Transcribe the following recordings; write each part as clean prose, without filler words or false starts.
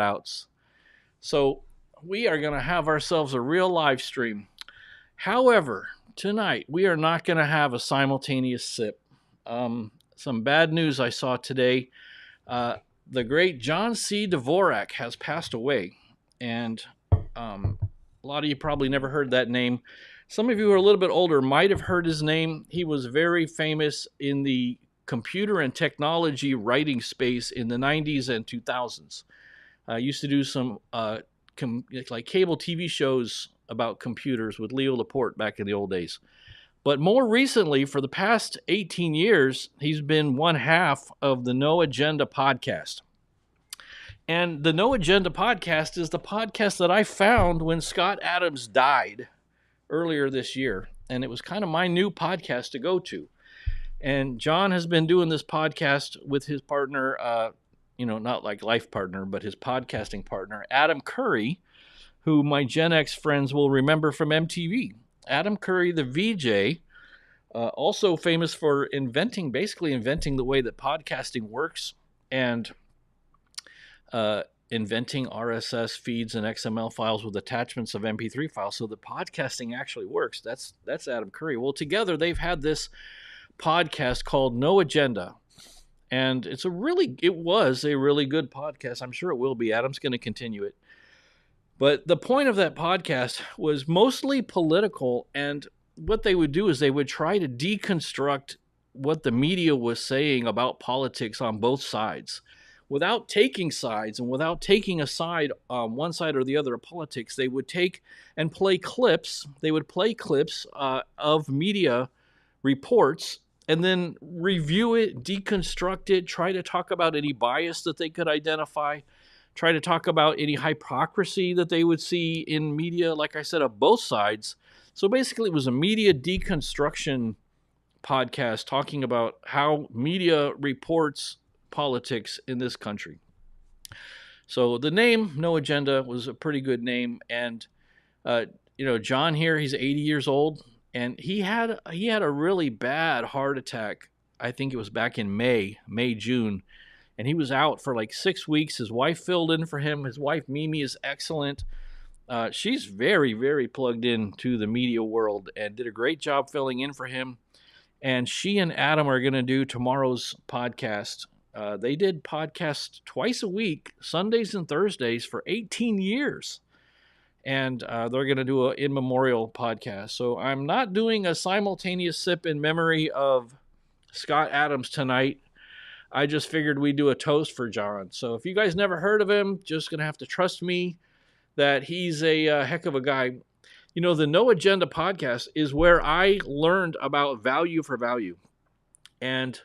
outs. So we are going to have ourselves a real live stream. However, tonight we are not going to have a simultaneous sip. Some bad news I saw today. Uh, the great John C Dvorak has passed away, and a lot of you probably never heard that name. Some of you who are a little bit older might have heard his name. He was very famous in the computer and technology writing space in the 90s and 2000s. Used to do some like cable TV shows about computers with Leo Laporte back in the old days. But more recently, for the past 18 years, he's been one half of the No Agenda podcast. And the No Agenda podcast is the podcast that I found when Scott Adams died earlier this year. And it was kind of my new podcast to go to. And John has been doing this podcast with his partner, not like life partner, but his podcasting partner, Adam Curry, who my Gen X friends will remember from MTV. Adam Curry, the VJ, also famous for basically inventing the way that podcasting works and inventing RSS feeds and XML files with attachments of MP3 files so that podcasting actually works. That's Adam Curry. Well, together they've had this podcast called No Agenda. And it was a really good podcast. I'm sure it will be. Adam's going to continue it. But the point of that podcast was mostly political, and what they would do is they would try to deconstruct what the media was saying about politics on both sides. Without taking sides and without taking a side on one side or the other of politics, they would take and play clips. They would play clips of media reports and then review it, deconstruct it, try to talk about any bias that they could identify, try to talk about any hypocrisy that they would see in media, like I said, of both sides. So basically, it was a media deconstruction podcast talking about how media reports politics in this country. So the name No Agenda was a pretty good name. And, John here, he's 80 years old. And he had a really bad heart attack. I think it was back in June. And he was out for like 6 weeks. His wife filled in for him. His wife, Mimi, is excellent. She's very, very plugged into the media world and did a great job filling in for him. And she and Adam are going to do tomorrow's podcast. They did podcasts twice a week, Sundays and Thursdays, for 18 years. And they're going to do an in memorial podcast. So I'm not doing a simultaneous sip in memory of Scott Adams tonight. I just figured we'd do a toast for John. So if you guys never heard of him, just going to have to trust me that he's a heck of a guy. The No Agenda podcast is where I learned about value for value. And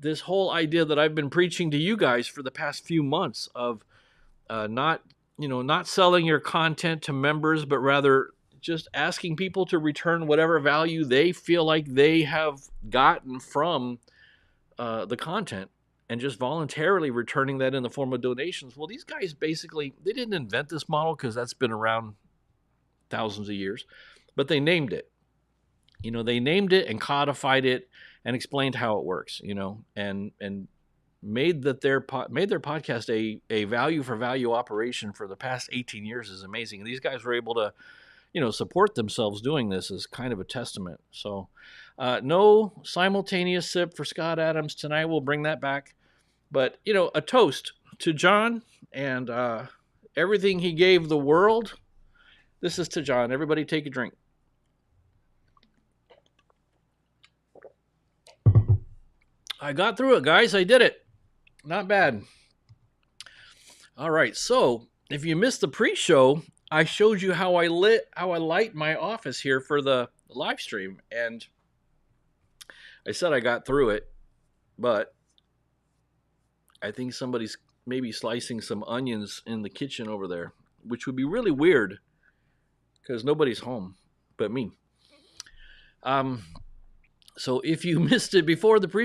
this whole idea that I've been preaching to you guys for the past few months of not selling your content to members, but rather just asking people to return whatever value they feel like they have gotten from the content and just voluntarily returning that in the form of donations. Well, these guys basically, they didn't invent this model because that's been around thousands of years, but they named it. They named it and codified it and explained how it works, and made their podcast a value for value operation for the past 18 years is amazing. And these guys were able to, support themselves doing this is kind of a testament. So no simultaneous sip for Scott Adams tonight. We'll bring that back. But, a toast to John and everything he gave the world. This is to John. Everybody take a drink. I got through it, guys. I did it. Not bad. All right. So if you missed the pre-show, I showed you how I light my office here for the live stream. And I said I got through it, but I think somebody's maybe slicing some onions in the kitchen over there, which would be really weird because nobody's home but me. So if you missed it before the pre